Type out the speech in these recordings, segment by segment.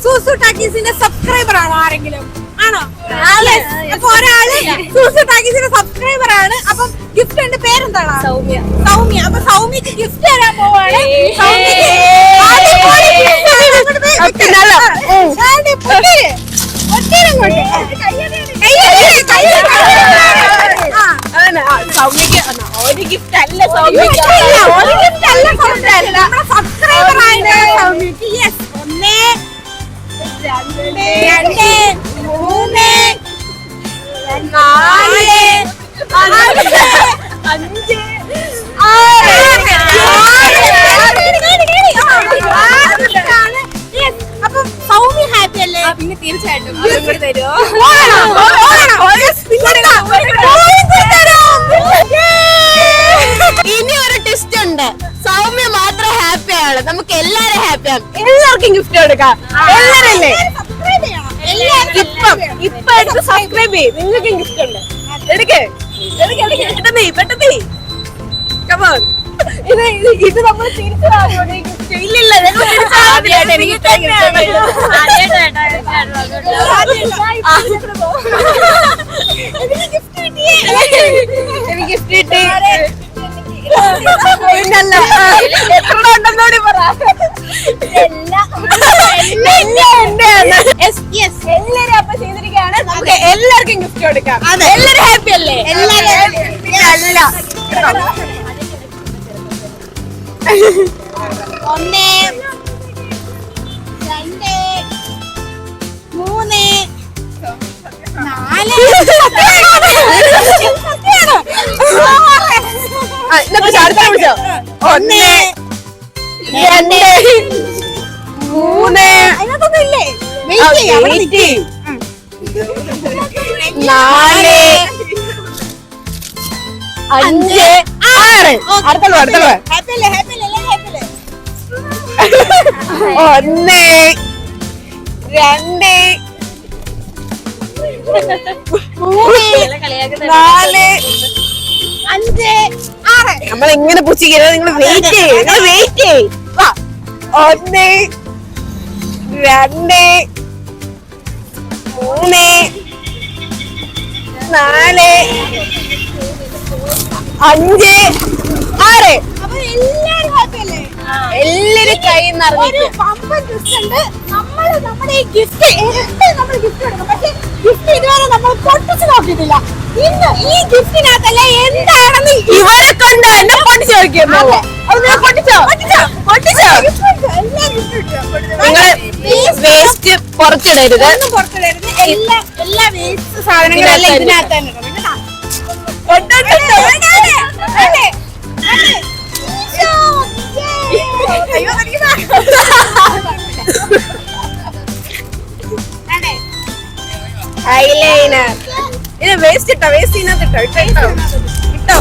സൂസു ടാക്കീസിന്റെ subscriber ആണോ ആരെങ്കിലും? ആണോ? അപ്പൊ ഒരാള് സൂസു ടാക്കീസിന്റെ സബ്സ്ക്രൈബർ ആണ്. അപ്പം ഗിഫ്റ്റ് പേരെന്താണ്? സൗമ്യ. അപ്പൊ സൗമ്യക്ക് ഗിഫ്റ്റ് തരാൻ പോവാണ്. സൗമ്യക്ക് ഒരു ഗിഫ്റ്റ് അല്ല, സബ്സ്ക്രൈബർ ആണ് സൗമ്യക്ക്. യെസ്. 1 2 3 4 5 അപ്പം സൗമ്യ ഹാപ്പി അല്ലേ? പിന്നെ തീർച്ചയായിട്ടും തരുമോ? ഇനി ഒരു ട്വിസ്റ്റ് ഉണ്ട്. സൗമ്യ മാത്രം ഹാപ്പിയാണ്, നമുക്ക് എല്ലാരും ഹാപ്പിയാണ്. എല്ലാവർക്കും ഗിഫ്റ്റ് കൊടുക്കാം. എല്ലാരല്ലേ? ഇപ്പൊ എടുത്ത് സബ്സ്ക്രൈബ് ചെയ്യും. നിങ്ങൾക്കും ഗിഫ്റ്റ് ഉണ്ട്. എടുക്കേ പെട്ടെന്ന് കമോൺ. ഇത് നമ്മൾ തിരിച്ചു ഇല്ലില്ല, എനിക്ക് ഗിഫ്റ്റ് കിട്ടി. പിന്നല്ല എത്ര ഉണ്ടെന്നോടി പറ. എല്ലാരും അപ്പൊ ചെയ്തിരിക്കുകയാണ്. നമുക്ക് എല്ലാവർക്കും ഗിഫ്റ്റ് കൊടുക്കാം. എല്ലാരും ഹാപ്പി അല്ലേ? അല്ല 1 2 3 4 വിളിച്ചോ. 1 2 3 അതിനകത്തൊന്നും ഇല്ലേ? 4 5 6 അടുത്തുള്ളൂ. 1 2 3 4 5 6 നമ്മളെങ്ങനെ പുച്ഛിക്കരുത്. നിങ്ങൾ വെയിറ്റ് ചെയ്യ്. 1 2 3 4 5 6 അപ്പൊ എല്ലാരും ഹാപ്പി അല്ലേ? എല്ലാരും കൈ നിറഞ്ഞു. നമ്മുടെ ഈ ഗിഫ്റ്റ് നമ്മൾ ഗിഫ്റ്റ് കൊടുക്കും. പക്ഷെ ഗിഫ്റ്റ് ഇതുവരെ നമ്മൾ പൊട്ടിച്ച് നോക്കിയിട്ടില്ല. ഇന്ന് ഈ ഗിഫ്റ്റിനകത്തല്ലേ എന്താണെന്ന് ഇവരെ കൊണ്ട് എന്നെ പൊട്ടിച്ച് നോക്കിയിരുന്നു. നിങ്ങള് വേസ്റ്റ് പുറത്തിടരുത്. എല്ലാ വേസ്റ്റ് സാധനങ്ങളെല്ലാം ഇതിനകത്ത് തന്നെ ഇടണം. ഐലൈനർ ഇത് വേസ്റ്റ് ഇട്ടോ. വേസ്റ്റ് ഇതിനകത്ത് ഇട്ടോ.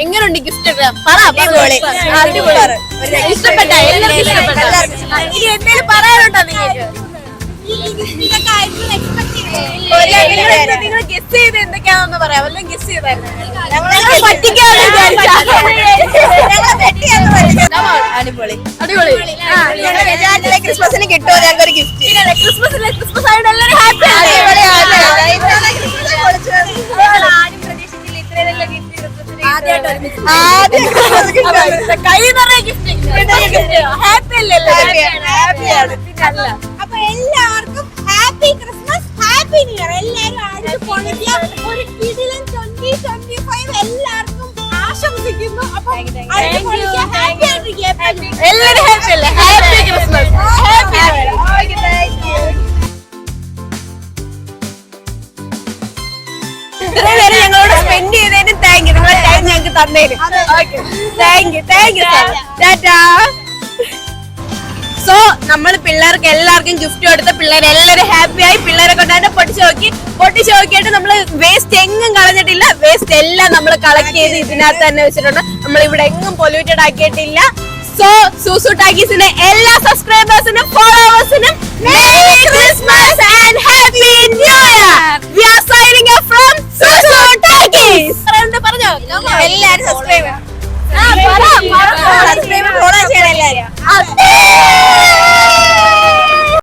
എങ്ങനെയുണ്ട് ഗിഫ്റ്റ്? ഇഷ്ടപ്പെട്ട ഇനി എന്തെങ്കിലും പറയാനുണ്ടോ നിങ്ങൾക്ക്? നിങ്ങൾ ഗസ് ചെയ്ത് എന്തൊക്കെയാണെന്ന് പറയാം. വല്ലതും ഗസ് ചെയ്തായിരുന്നു. അടിപൊളി. ക്രിസ്മസിന് കിട്ടുമോ ഞങ്ങൾക്കൊരു ഗിഫ്റ്റ്? ക്രിസ്മസ് ആയിട്ട് എല്ലാവരും ഹാപ്പി. കൈ നിറയെ ഗിഫ്റ്റ്. ഹാപ്പി അല്ലേ? അപ്പൊ എല്ലാവർക്കും happy Christmas, happy new year. എല്ലാവരും അടിച്ചു പൊളിക്കുക. ഒരു കിടിലൻ 2025 എല്ലാവർക്കും ആശംസിക്കുന്നു. അപ്പൊ എല്ലാവരും ഹാപ്പി അല്ലേ? Happy Christmas, happy. ഇത്രയും പേര് ഞങ്ങളോട് സ്പെൻഡ് ചെയ്തതിന് താങ്ക് യു. നിങ്ങളുടെ ടൈം ഞങ്ങൾക്ക് തന്നതിന് താങ്ക് യു. ടാറ്റാ. സോ നമ്മൾ പിള്ളേർക്ക് എല്ലാവർക്കും ഗിഫ്റ്റ് കൊടുത്ത് പിള്ളേരെല്ലാവരും ഹാപ്പി ആയി. പിള്ളേരെ കൊണ്ടാണ് പൊട്ടിച്ച് നോക്കിയിട്ട് നമ്മൾ വേസ്റ്റ് എങ്ങും കളഞ്ഞിട്ടില്ല. വേസ്റ്റ് എല്ലാം നമ്മൾ കളക്ട് ചെയ്ത് ഇതിനകത്ത് തന്നെ വെച്ചിട്ടുണ്ട്. നമ്മൾ ഇവിടെ എങ്ങും പൊല്യൂട്ടഡ് ആക്കിയിട്ടില്ല. സോ സൂസു ടാക്കീസിന്റെ എല്ലാ സബ്സ്ക്രൈബേഴ്സിനും ഫോളോവേഴ്സിനും merry Christmas and happy new year. We are signing off from എല്ലാരും സബ്സ്ക്രൈബ് ഫോളോ ചെയ്യണം എല്ലാരും.